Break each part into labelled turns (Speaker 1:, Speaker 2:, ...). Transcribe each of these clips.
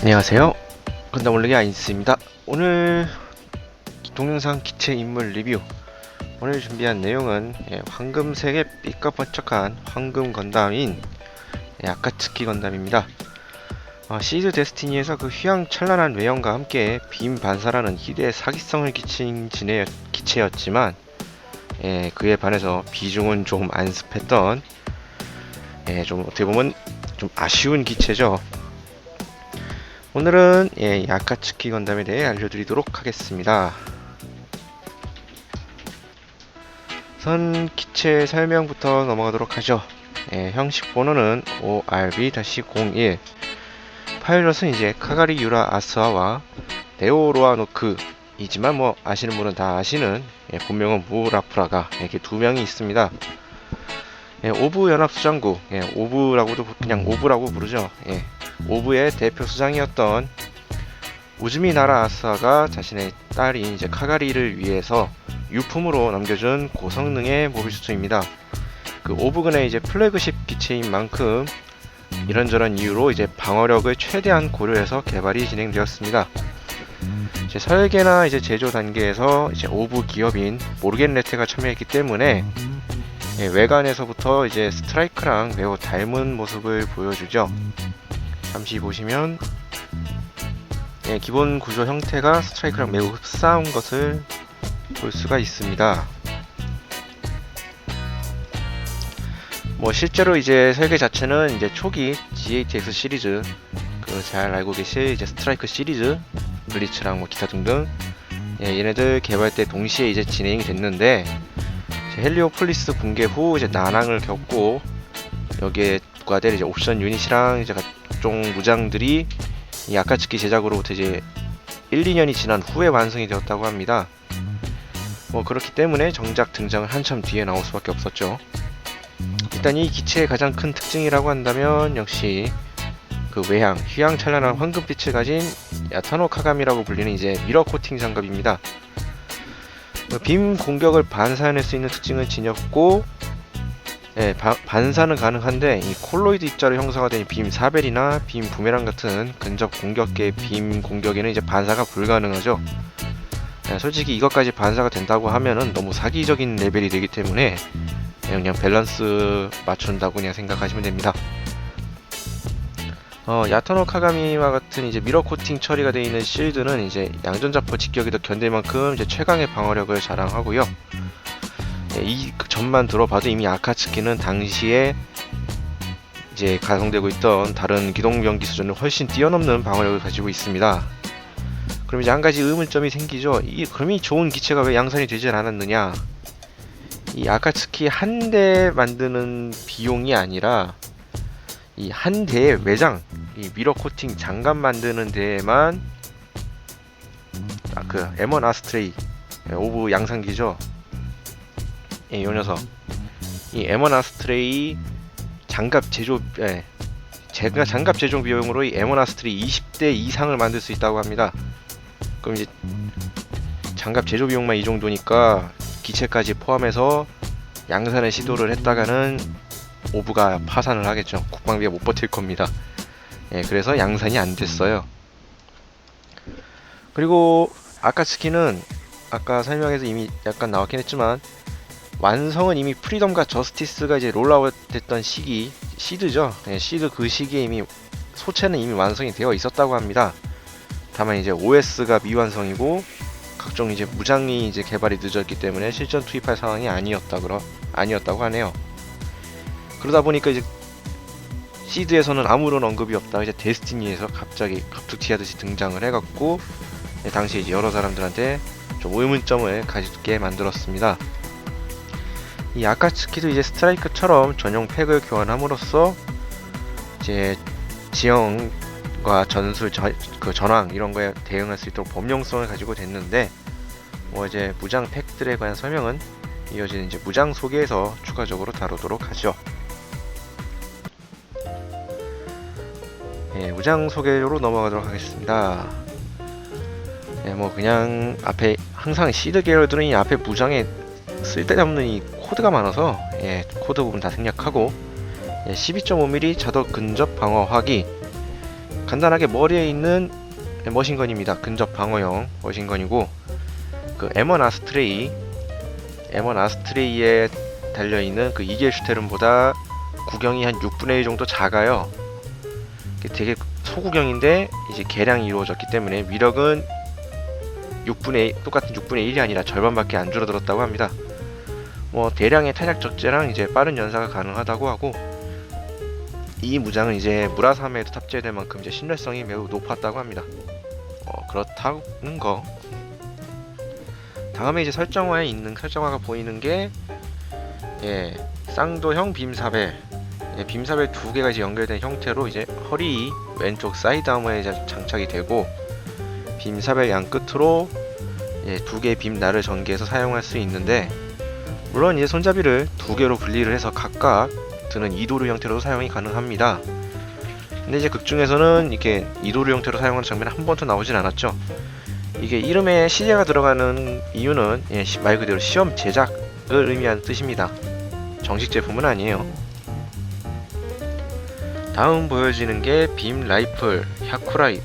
Speaker 1: 안녕하세요. 건담 올리기 아인스입니다. 오늘 동영상 기체 인물 리뷰. 오늘 준비한 내용은 황금색의 삐까번쩍한 황금 건담인 아카츠키 건담입니다. 시드 데스티니에서 그 휘황찬란한 외형과 함께 빔 반사라는 희대의 사기성을 끼친 기체였지만 그에 반해서 비중은 좀 안습했던 좀 어떻게 보면 좀 아쉬운 기체죠. 오늘은 아카츠키 건담에 대해 알려드리도록 하겠습니다. 선 기체 설명부터 넘어가도록 하죠. 형식 번호는 ORB-01. 파일럿은 이제 카가리 유라 아스아와 네오 로아노크 이지만 뭐 아시는 분은 다 아시는 본명은 무라프라가 이렇게 두 명이 있습니다. 오브 연합수장국, 오브라고도 그냥 오브라고 부르죠. 오브의 대표 수장이었던 우즈미 나라 아스아가 자신의 딸인 이제 카가리를 위해서 유품으로 남겨준 고성능의 모비스토입니다. 그 오브근의 이제 플래그십 기체인 만큼 이런저런 이유로 이제 방어력을 최대한 고려해서 개발이 진행되었습니다. 이제 설계나 이제 제조 단계에서 이제 오브 기업인 모르겐레테가 참여했기 때문에 외관에서부터 이제 스트라이크랑 매우 닮은 모습을 보여주죠. 잠시 보시면 기본 구조 형태가 스트라이크랑 매우 흡사한 것을 볼 수가 있습니다. 뭐 실제로 이제 설계 자체는 이제 초기 GATX 시리즈 그 잘 알고 계실 이제 스트라이크 시리즈 블리츠랑 뭐 기타 등등 얘네들 개발 때 동시에 이제 진행이 됐는데 헬리오폴리스 붕괴 후 이제 난항을 겪고 여기에 부과될 이제 옵션 유닛이랑 이제 각종 무장들이 이 아카츠키 제작으로부터 이제 1-2년이 지난 후에 완성이 되었다고 합니다. 뭐 그렇기 때문에 정작 등장을 한참 뒤에 나올 수밖에 없었죠. 일단 이 기체의 가장 큰 특징이라고 한다면 역시 그 외향, 휘황찬란한 황금빛을 가진 야타노 카가미라고 불리는 이제 미러 코팅 장갑입니다. 빔 공격을 반사해낼 수 있는 특징을 지녔고 반사는 가능한데 이 콜로이드 입자로 형성화 된 빔 사벨이나 빔 부메랑 같은 근접 공격계의 빔 공격에는 이제 반사가 불가능하죠. 솔직히 이것까지 반사가 된다고 하면은 너무 사기적인 레벨이 되기 때문에 그냥 밸런스 맞춘다고 그냥 생각하시면 됩니다. 야타노 카가미와 같은 이제 미러 코팅 처리가 되어 있는 실드는 이제 양전자포 직격에도 견딜 만큼 이제 최강의 방어력을 자랑하고요. 이 점만 들어봐도 이미 아카츠키는 당시에 이제 가동되고 있던 다른 기동병기 수준을 훨씬 뛰어넘는 방어력을 가지고 있습니다. 그럼 이제 한 가지 의문점이 생기죠. 그럼 이 좋은 기체가 왜 양산이 되질 않았느냐? 이 아카츠키 한 대 만드는 비용이 아니라 이 한 대의 외장, 이 미러 코팅 장갑 만드는 데에만 그 M1 아스트레이 오브 양산기죠. 요 녀석 이 M1 아스트레이 장갑 제조 장갑 제조 비용으로 이 M1 아스트레이 20대 이상을 만들 수 있다고 합니다. 그럼 이제 장갑 제조 비용만 이 정도니까 기체까지 포함해서 양산을 시도를 했다가는 오브가 파산을 하겠죠. 국방비가 못 버틸 겁니다. 그래서 양산이 안 됐어요. 그리고 아카츠키는 아까 설명에서 이미 약간 나왔긴 했지만 완성은 이미 프리덤과 저스티스가 이제 롤아웃 됐던 시기, 시드죠. 시드 그 시기에 이미 소체는 이미 완성이 되어 있었다고 합니다. 다만 이제 OS가 미완성이고 각종 이제 무장이 이제 개발이 늦었기 때문에 실전 투입할 상황이 아니었다고 하네요. 그러다 보니까 이제 시드에서는 아무런 언급이 없다가 이제 데스티니에서 갑자기 갑툭튀하듯이 등장을 해갖고 당시 이제 여러 사람들한테 좀 의문점을 가지게 만들었습니다. 이 아카츠키도 이제 스트라이크처럼 전용 팩을 교환함으로써 이제 지형과 전술, 그 전황 이런 거에 대응할 수 있도록 범용성을 가지고 됐는데 뭐 이제 무장 팩들에 관한 설명은 이어지는 이제 무장 소개에서 추가적으로 다루도록 하죠. 무장 소개로 넘어가도록 하겠습니다. 뭐 그냥 앞에 항상 시드 계열들은 이 앞에 무장에 쓸데없는 이 코드가 많아서 코드 부분 다 생략하고 12.5mm 자덕 근접 방어 화기, 간단하게 머리에 있는 머신건입니다. 근접 방어용 머신건이고, 그 M1 아스트레이에 달려있는 그 이겔슈테른보다 구경이 한 6분의 1 정도 작아요. 되게 소구경인데 이제 개량이 이루어졌기 때문에 위력은 똑같은 6분의 1이 아니라 절반밖에 안 줄어들었다고 합니다. 뭐 대량의 탄약 적재랑 이제 빠른 연사가 가능하다고 하고, 이 무장은 이제 무라사메에도 탑재될 만큼 이제 신뢰성이 매우 높았다고 합니다. 그렇다는 거. 다음에 이제 설정화가 보이는 게, 쌍도형 빔사벨. 빔사벨 두 개가 이제 연결된 형태로 이제 허리 왼쪽 사이드 아머에 이제 장착이 되고, 빔사벨 양 끝으로 두 개의 빔날을 전개해서 사용할 수 있는데, 물론 이제 손잡이를 두 개로 분리를 해서 각각 드는 이도류 형태로도 사용이 가능합니다. 근데 이제 극 중에서는 이렇게 이도류 형태로 사용하는 장면이 한 번도 나오진 않았죠. 이게 이름에 CJ가 들어가는 이유는 말 그대로 시험 제작을 의미하는 뜻입니다. 정식 제품은 아니에요. 다음 보여지는 게 빔 라이플 야쿠라이.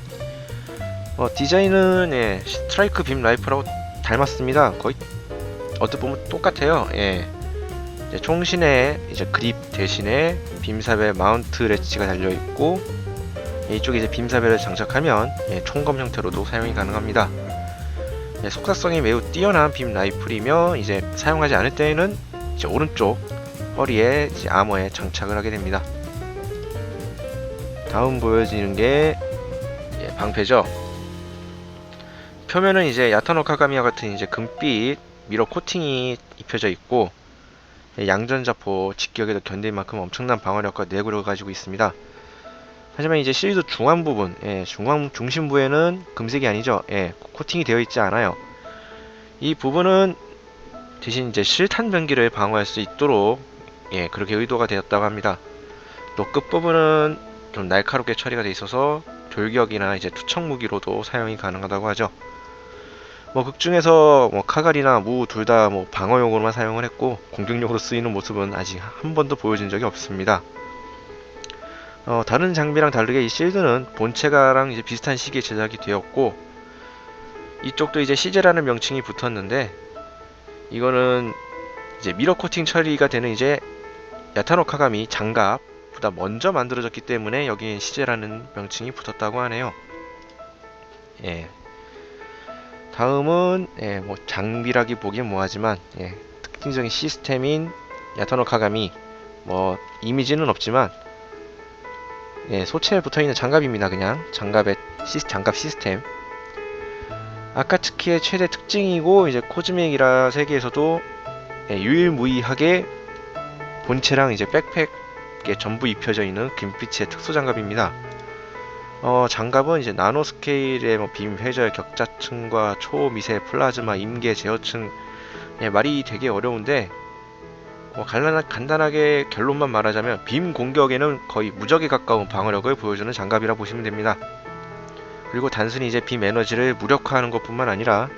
Speaker 1: 디자인은 스트라이크 빔 라이플하고 닮았습니다. 거의 어떻게 보면 똑같아요. 이제 총신에 이제 그립 대신에 빔사벨 마운트 레치가 달려 있고, 이쪽에 이제 빔사벨을 장착하면 총검 형태로도 사용이 가능합니다. 속사성이 매우 뛰어난 빔 라이플이며, 이제 사용하지 않을 때에는 이제 오른쪽 허리에 이제 아머에 장착을 하게 됩니다. 다음 보여지는 게 방패죠. 표면은 이제 야타노 카가미와 같은 이제 금빛 미러 코팅이 입혀져 있고, 양전자포 직격에도 견딜 만큼 엄청난 방어력과 내구력을 가지고 있습니다. 하지만 이제 실드 중앙 부분, 중심부에는 금색이 아니죠. 코팅이 되어 있지 않아요. 이 부분은 대신 이제 실탄 변기를 방어할 수 있도록 그렇게 의도가 되었다고 합니다. 또 끝부분은 좀 날카롭게 처리가 되어 있어서 돌격이나 이제 투척 무기로도 사용이 가능하다고 하죠. 극 중에서 카갈이나 무 둘 다 방어용으로만 사용을 했고, 공격용으로 쓰이는 모습은 아직 한 번도 보여진 적이 없습니다. 다른 장비랑 다르게 이 실드는 본체가랑 이제 비슷한 시기에 제작이 되었고, 이쪽도 이제 시제라는 명칭이 붙었는데, 이거는 이제 미러 코팅 처리가 되는 이제 야타노 카가미 장갑보다 먼저 만들어졌기 때문에 여기엔 시제라는 명칭이 붙었다고 하네요. 다음은 장비라기 보기엔 뭐하지만 특징적인 시스템인 야타노 카가미, 이미지는 없지만 소체에 붙어있는 장갑입니다. 그냥 장갑 시스템. 아카츠키의 최대 특징이고, 이제 코즈메이라 세계에서도 유일무이하게 본체랑 이제 백팩에 전부 입혀져 있는 금빛의 특수 장갑입니다. 장갑은 이제 나노 스케일의 빔 회절 격자층과 초미세 플라즈마 임계 제어층, 말이 되게 어려운데, 간단하게 결론만 말하자면 빔 공격에는 거의 무적에 가까운 방어력을 보여주는 장갑이라 보시면 됩니다. 그리고 단순히 이제 빔 에너지를 무력화하는 것뿐만 아니라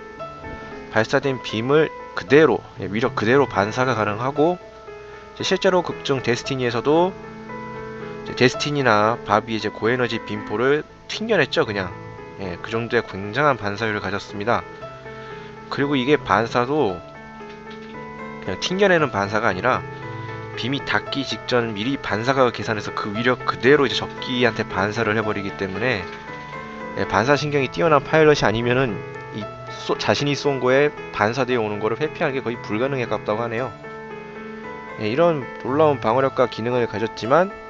Speaker 1: 발사된 빔을 그대로 위력 그대로 반사가 가능하고, 실제로 극중 데스티니에서도 데스티니나 바비의 이제 고에너지 빔포를 튕겨냈죠. 그냥 그 정도의 굉장한 반사율을 가졌습니다. 그리고 이게 반사도 그냥 튕겨내는 반사가 아니라 빔이 닿기 직전 미리 반사각을 계산해서 그 위력 그대로 이제 적기한테 반사를 해버리기 때문에 반사 신경이 뛰어난 파일럿이 아니면은 자신이 쏜 거에 반사되어 오는 거를 회피하는 게 거의 불가능에 가깝다고 하네요. 이런 놀라운 방어력과 기능을 가졌지만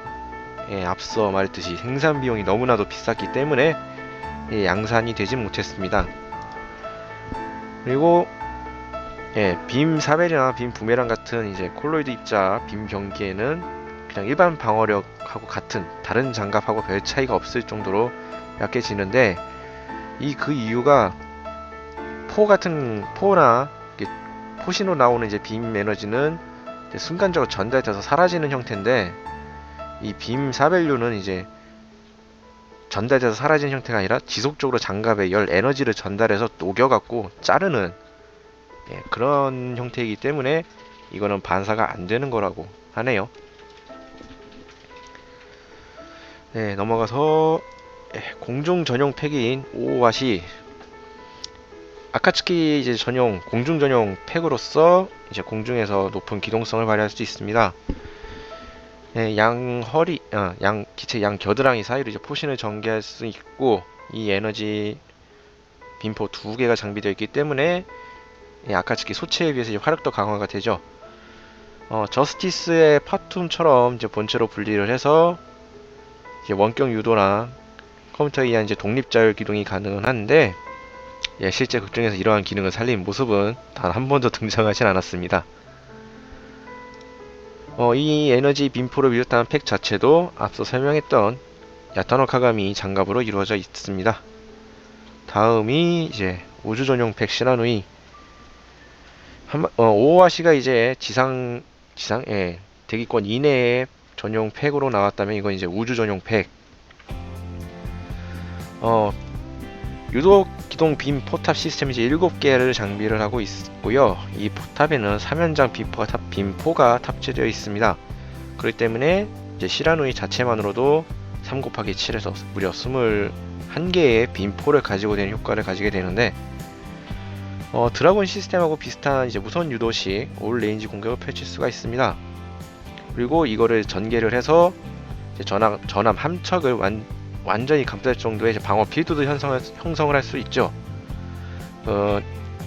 Speaker 1: 앞서 말했듯이 생산 비용이 너무나도 비쌌기 때문에 양산이 되지 못했습니다. 그리고 빔 사벨이나 빔 부메랑 같은 이제 콜로이드 입자 빔 경기에는 그냥 일반 방어력하고 같은 다른 장갑하고 별 차이가 없을 정도로 약해지는데, 그 이유가 포나 포신으로 나오는 이제 빔 에너지는 이제 순간적으로 전달돼서 사라지는 형태인데, 이 빔 사벨류는 이제 전달돼서 사라지는 형태가 아니라 지속적으로 장갑에 열 에너지를 전달해서 녹여갖고 자르는 그런 형태이기 때문에 이거는 반사가 안 되는 거라고 하네요. 넘어가서 공중 전용 팩인 오와시 아카츠키 이제 전용 공중 전용 팩으로서 이제 공중에서 높은 기동성을 발휘할 수 있습니다. 양 기체 양 겨드랑이 사이로 이제 포신을 전개할 수 있고, 이 에너지 빔포 2개가 장비되어 있기 때문에 아카츠키 소체에 비해서 이제 화력도 강화가 되죠. 저스티스의 파툼처럼 이제 본체로 분리를 해서 이제 원격 유도랑 컴퓨터에 의한 이제 독립자율 기동이 가능한데, 실제 극중에서 이러한 기능을 살린 모습은 단 한 번도 등장하진 않았습니다. 이 에너지 빔포를 비롯한 팩 자체도 앞서 설명했던 야타노 카가미 장갑으로 이루어져 있습니다. 다음이 이제 우주 전용 팩 시라누이. 오와시가 이제 대기권 이내의 전용 팩으로 나왔다면, 이건 이제 우주 전용 팩. 유도 기동 빔 포탑 시스템이 이제 7개를 장비를 하고 있고요. 이 포탑에는 3연장 빔포가 탑재되어 있습니다. 그렇기 때문에 이제 시라누이 자체만으로도 3곱하기7에서 무려 21개의 빔포를 가지고 되는 효과를 가지게 되는데, 드라곤 시스템하고 비슷한 이제 무선 유도식 올 레인지 공격을 펼칠 수가 있습니다. 그리고 이거를 전개를 해서 이제 전함 함척을 완전히 감쌀 정도의 방어 필드도 형성을 할 수 있죠.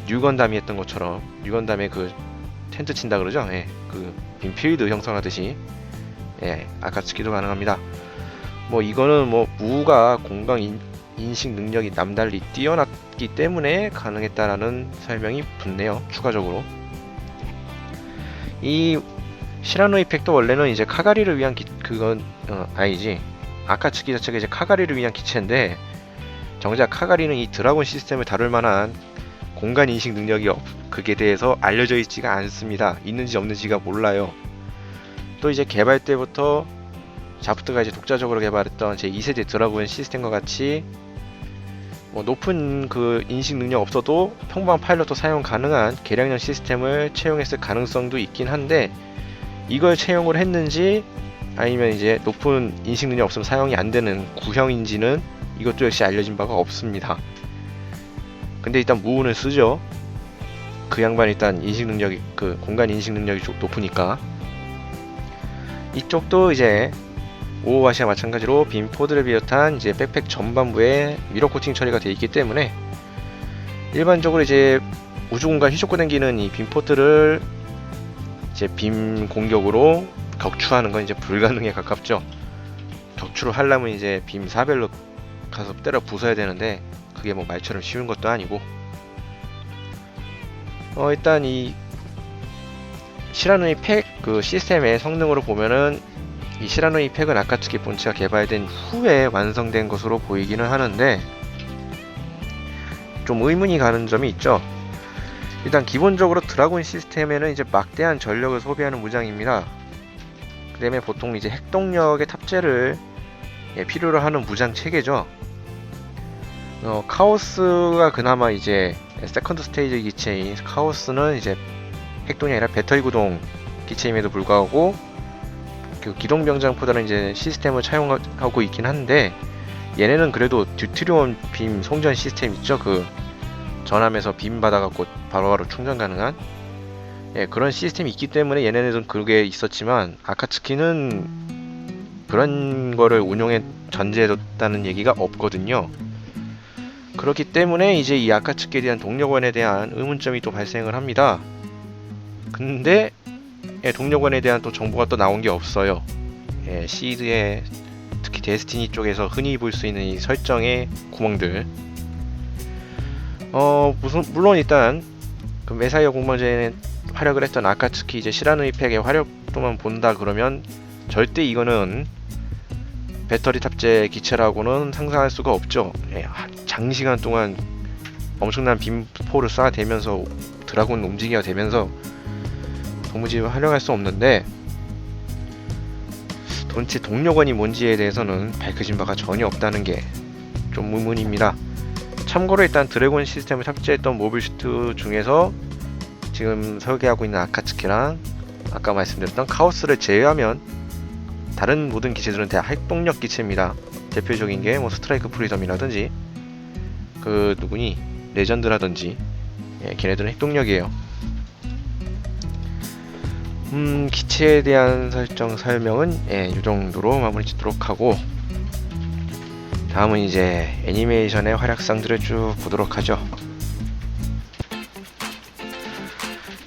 Speaker 1: 뉴건담이 했던 것처럼, 뉴건담에 그 텐트 친다 그러죠. 그 빔필드 형성하듯이 아카츠키도 가능합니다. 이거는 무가 공간 인식 능력이 남달리 뛰어났기 때문에 가능했다라는 설명이 붙네요. 추가적으로 이 시라노이 팩도 원래는 이제 카가리를 위한 아카츠키 자체가 이제 카가리를 위한 기체인데, 정작 카가리는 이 드라곤 시스템을 다룰 만한 공간 인식 능력이 그게 대해서 알려져 있지가 않습니다. 있는지 없는지가 몰라요. 또 이제 개발 때부터 자프트가 이제 독자적으로 개발했던 제 2세대 드라곤 시스템과 같이 높은 그 인식 능력 없어도 평범한 파일럿도 사용 가능한 개량형 시스템을 채용했을 가능성도 있긴 한데, 이걸 채용을 했는지 아니면 이제 높은 인식 능력 없으면 사용이 안 되는 구형인지는 이것도 역시 알려진 바가 없습니다. 근데 일단 무운을 쓰죠. 그 양반 일단 인식 능력이, 그 공간 인식 능력이 높으니까. 이쪽도 이제 오와시와 마찬가지로 빔포드를 비롯한 이제 백팩 전반부에 미러 코팅 처리가 되어 있기 때문에, 일반적으로 이제 우주 공간 휘젓고 다니는 이 빔포드를 이제 빔 공격으로 격추하는 건 이제 불가능에 가깝죠. 격추를 하려면 이제 빔 사별로 가서 때려 부숴야 되는데, 그게 말처럼 쉬운 것도 아니고. 일단 이 시라누이 팩 그 시스템의 성능으로 보면은, 이 시라누이 팩은 아카츠키 본체가 개발된 후에 완성된 것으로 보이기는 하는데, 좀 의문이 가는 점이 있죠. 일단 기본적으로 드라곤 시스템에는 이제 막대한 전력을 소비하는 무장입니다. 그 다음에 보통 이제 핵동력의 탑재를 필요로 하는 무장 체계죠. 카오스가 그나마 이제 세컨드 스테이지 기체인 카오스는 이제 핵동력이 아니라 배터리 구동 기체임에도 불구하고 그 기동병장보다는 이제 시스템을 차용하고 있긴 한데, 얘네는 그래도 듀트리온 빔 송전 시스템 있죠. 그 전함에서 빔 받아갖고 바로바로 충전 가능한 그런 시스템이 있기 때문에 얘네들은 그게 있었지만, 아카츠키는 그런 거를 운용에 전제해뒀다는 얘기가 없거든요. 그렇기 때문에 이제 이 아카츠키에 대한 동력원에 대한 의문점이 또 발생을 합니다. 근데 동력원에 대한 또 정보가 또 나온 게 없어요. 시드에 특히 데스티니 쪽에서 흔히 볼 수 있는 이 설정의 구멍들. 물론 일단 그 메사이어 공모전에 활약을 했던 아카츠키 이제 시라누이 팩의 활약도만 본다 그러면 절대 이거는 배터리 탑재 기체라고는 상상할 수가 없죠. 장시간 동안 엄청난 빔포를 쏴대면서 드라곤 움직이게 되면서 도무지 활용할 수 없는데, 도대체 동력원이 뭔지에 대해서는 밝혀진 바가 전혀 없다는 게 좀 의문입니다. 참고로 일단 드래곤 시스템을 탑재했던 모빌 슈트 중에서 지금 설계하고 있는 아카츠키랑 아까 말씀드렸던 카오스를 제외하면 다른 모든 기체들은 다 핵동력 기체입니다. 대표적인 게 뭐 스트라이크 프리덤이라든지 그 누구니 레전드라든지, 예, 걔네들은 핵동력이에요. 기체에 대한 설명은 이 정도로 마무리 짓도록 하고, 다음은 이제 애니메이션의 활약상들을 쭉 보도록 하죠.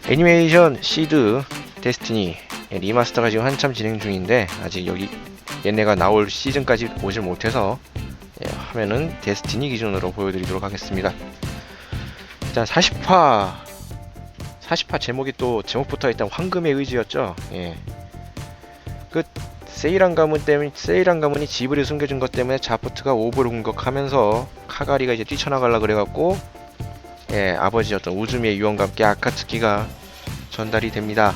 Speaker 1: 애니메이션 시드 데스티니 리마스터가 지금 한참 진행 중인데, 아직 여기 얘네가 나올 시즌까지 오질 못해서 화면은 데스티니 기준으로 보여드리도록 하겠습니다. 일단 40화 제목이 또 제목부터 일단 황금의 의지였죠. 그 세일한 가문이 지브리 숨겨준 것 때문에 자프트가 오브를 공격하면서 카가리가 이제 뛰쳐나가려 그래갖고, 아버지였던 우즈미의 유언과 함께 아카츠키가 전달이 됩니다.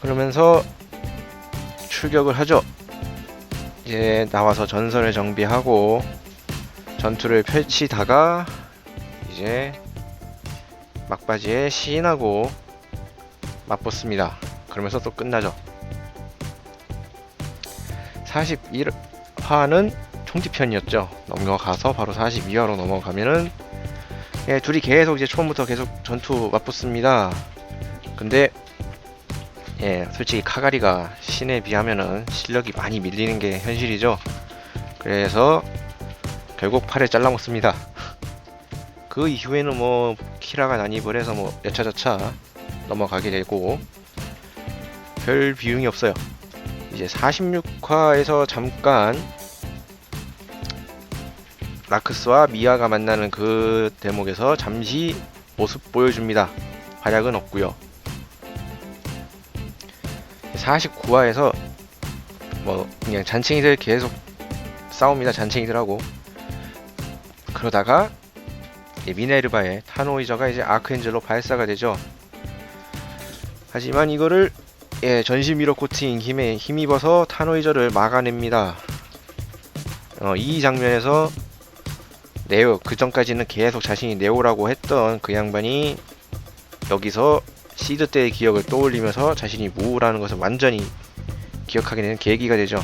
Speaker 1: 그러면서 출격을 하죠. 이제 나와서 전선을 정비하고 전투를 펼치다가 이제 막바지에 시인하고 맞붙습니다. 그러면서 또 끝나죠. 41화는 총지편이었죠. 넘어가서 바로 42화로 넘어가면은 둘이 계속 이제 처음부터 계속 전투 맞붙습니다. 근데 솔직히 카가리가 신에 비하면은 실력이 많이 밀리는 게 현실이죠. 그래서 결국 팔을 잘라먹습니다. 그 이후에는 뭐 키라가 난입을 해서 뭐 여차저차 넘어가게 되고 별 비용이 없어요. 이제 46화에서 잠깐 라크스와 미아가 만나는 그 대목에서 잠시 모습 보여줍니다. 활약은 없고요. 49화에서 뭐 그냥 잔챙이들 계속 싸웁니다. 잔챙이들하고. 그러다가 미네르바의 타노이저가 이제 아크엔젤로 발사가 되죠. 하지만 이거를 전신 미러 코팅 힘에 힘입어서 타노이저를 막아냅니다. 이 장면에서 네오, 그 전까지는 계속 자신이 네오라고 했던 그 양반이 여기서 시드 때의 기억을 떠올리면서 자신이 무라는 것을 완전히 기억하게 되는 계기가 되죠.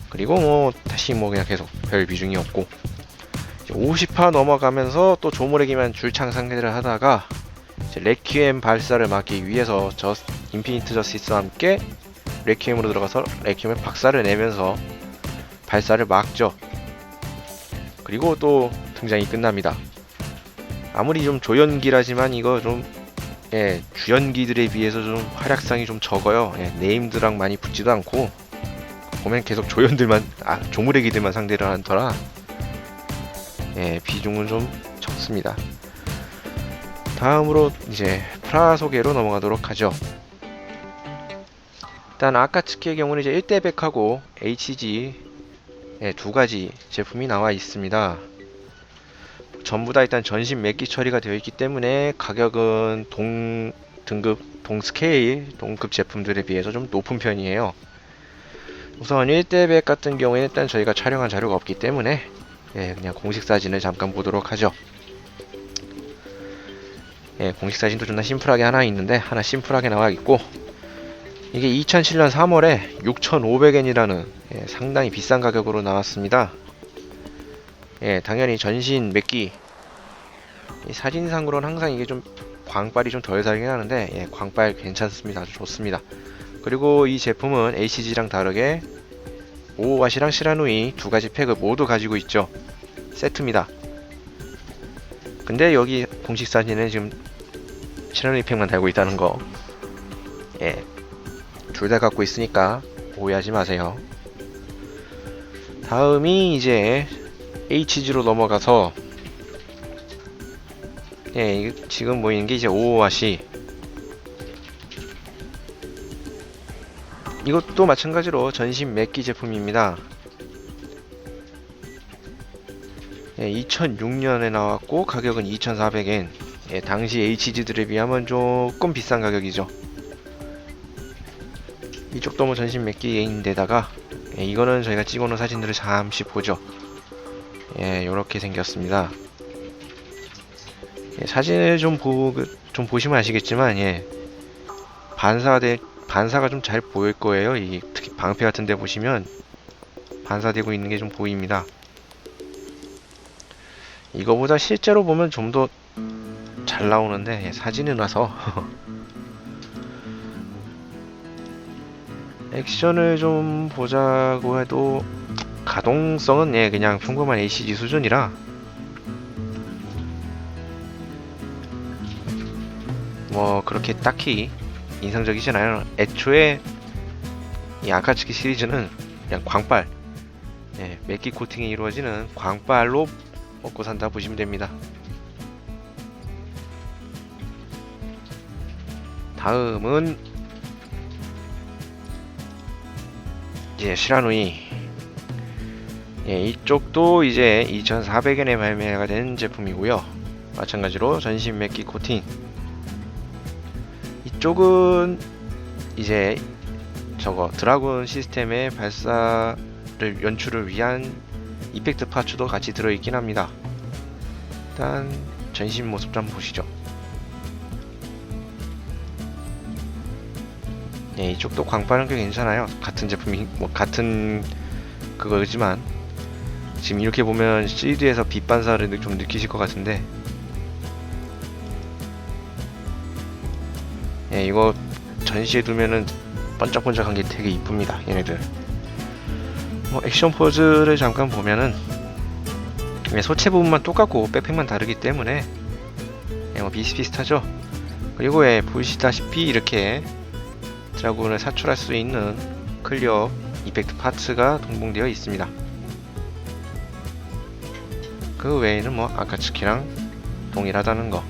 Speaker 1: 그리고 뭐 다시 뭐 그냥 계속 별 비중이 없고, 50화 넘어가면서 또 조모레기만 줄창 상대를 하다가 이제 레퀴엠 발사를 막기 위해서 인피니트 저스티스와 함께 레퀴엠으로 들어가서 레퀴엠의 박살을 내면서 발사를 막죠. 그리고 또 등장이 끝납니다. 아무리 좀 조연기라지만 이거 좀 주연기들에 비해서 좀 활약상이 좀 적어요. 네임드랑 많이 붙지도 않고 보면 계속 조무래기들만 상대를 하더라. 비중은 좀 적습니다. 다음으로 이제 프라 소개로 넘어가도록 하죠. 일단 아카츠키의 경우는 이제 1대100하고 HG 두 가지 제품이 나와 있습니다. 전부 다 일단 전신 매기 처리가 되어 있기 때문에 가격은 동급 제품들에 비해서 좀 높은 편이에요. 우선 1대100 같은 경우에는 일단 저희가 촬영한 자료가 없기 때문에 그냥 공식 사진을 잠깐 보도록 하죠. 공식 사진도 존나 심플하게 하나 있는데 하나 심플하게 나와 있고, 이게 2007년 3월에 6,500엔이라는 상당히 비싼 가격으로 나왔습니다. 당연히 전신 맥기 사진상으로는 항상 이게 좀 광빨이 좀 덜 살긴 하는데 광빨 괜찮습니다. 아주 좋습니다. 그리고 이 제품은 HG랑 다르게 오와시랑 시라누이 두 가지 팩을 모두 가지고 있죠. 세트입니다. 근데 여기 공식 사진에 지금 시라누이 팩만 달고 있다는 거, 둘 다 갖고 있으니까 오해하지 마세요. 다음이 이제 HG로 넘어가서 지금 보이는 게 이제 오와시. 이것도 마찬가지로 전신 맥기 제품입니다. 2006년에 나왔고 가격은 2,400엔. 당시 HG들에 비하면 조금 비싼 가격이죠. 이쪽도 뭐 전신 맥기인데다가 이거는 저희가 찍어놓은 사진들을 잠시 보죠. 요렇게 생겼습니다. 사진을 좀 보시면 아시겠지만 반사가 좀 잘 보일 거예요. 이 특히 방패 같은 데 보시면 반사되고 있는 게 좀 보입니다. 이거보다 실제로 보면 좀 더 잘 나오는데 사진이 나서 액션을 좀 보자고 해도 가동성은 그냥 평범한 ACG 수준이라 뭐 그렇게 딱히 인상적이진 않아요. 애초에 이 아카츠키 시리즈는 그냥 광빨, 맥기 코팅이 이루어지는 광빨로 먹고 산다 보시면 됩니다. 다음은 이제 시라누이. 이쪽도 이제 2,400엔에 발매가 된 제품이고요. 마찬가지로 전신 맥기 코팅. 이쪽은 이제 저거 드라군 시스템의 발사를 연출을 위한 이펙트 파츠도 같이 들어있긴 합니다. 일단 전신 모습 좀 보시죠. 이쪽도 광발은 꽤 괜찮아요. 같은 제품이 뭐 같은 그거지만 지금 이렇게 보면 CD에서 빛 반사를 좀 느끼실 것 같은데 이거 전시에 두면은 번쩍번쩍한 게 되게 이쁩니다. 얘네들 뭐 액션 포즈를 잠깐 보면은 소체 부분만 똑같고 백팩만 다르기 때문에 뭐 비슷비슷하죠. 그리고 보시다시피 이렇게 드라군을 사출할 수 있는 클리어 이펙트 파츠가 동봉되어 있습니다. 그 외에는 뭐 아카츠키랑 동일하다는 거.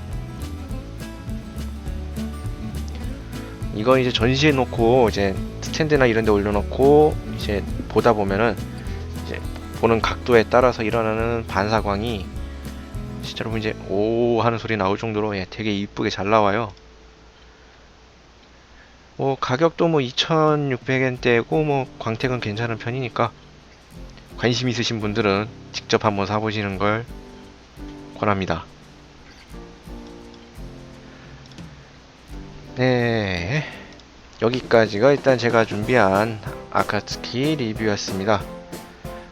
Speaker 1: 이건 이제 전시해 놓고 이제 스탠드나 이런 데 올려놓고 이제 보다 보면은 이제 보는 각도에 따라서 일어나는 반사광이 실제로 이제 오 하는 소리 나올 정도로 되게 이쁘게 잘 나와요. 뭐 가격도 뭐 2,600엔대고 뭐 광택은 괜찮은 편이니까 관심 있으신 분들은 직접 한번 사보시는 걸 권합니다. 네, 여기까지가 일단 제가 준비한 아카츠키 리뷰였습니다.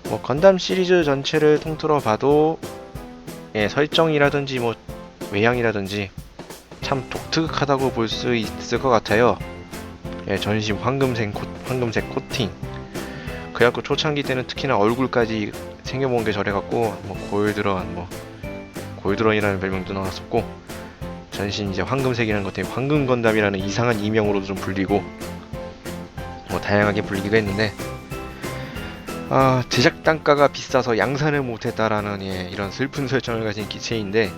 Speaker 1: 뭐 건담 시리즈 전체를 통틀어 봐도 설정이라든지 뭐 외향이라든지 참 독특하다고 볼 수 있을 것 같아요. 전신 황금색 코팅. 그래갖고 초창기 때는 특히나 얼굴까지 생겨본 게 저래갖고 뭐 골드런이라는 별명도 나왔었고, 전신 이제 황금색이라는 것 때문에 황금 건담이라는 이상한 이명으로도 좀 불리고 뭐 다양하게 불리기도 했는데 제작 단가가 비싸서 양산을 못했다라는 이런 슬픈 설정을 가진 기체인데,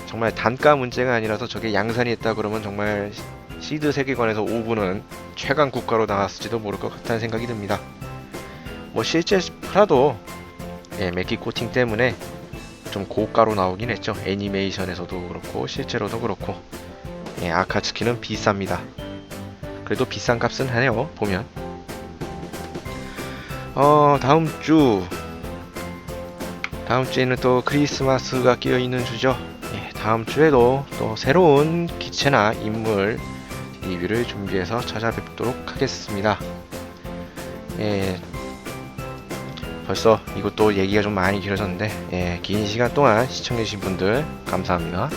Speaker 1: 정말 단가 문제가 아니라서 저게 양산이 했다 그러면 정말 시드 세계관에서 5부는 최강 국가로 나왔을지도 모를 것 같다는 생각이 듭니다. 뭐 실제 프라도 맥기 코팅 때문에 좀 고가로 나오긴 했죠. 애니메이션에서도 그렇고 실제로도 그렇고. 아카츠키는 비쌉니다. 그래도 비싼 값은 하네요, 보면. 다음 주에는 또 크리스마스가 끼어있는 주죠. 다음 주에도 또 새로운 기체나 인물 리뷰를 준비해서 찾아뵙도록 하겠습니다. 벌써 이것도 얘기가 좀 많이 길어졌는데 긴 시간 동안 시청해주신 분들 감사합니다.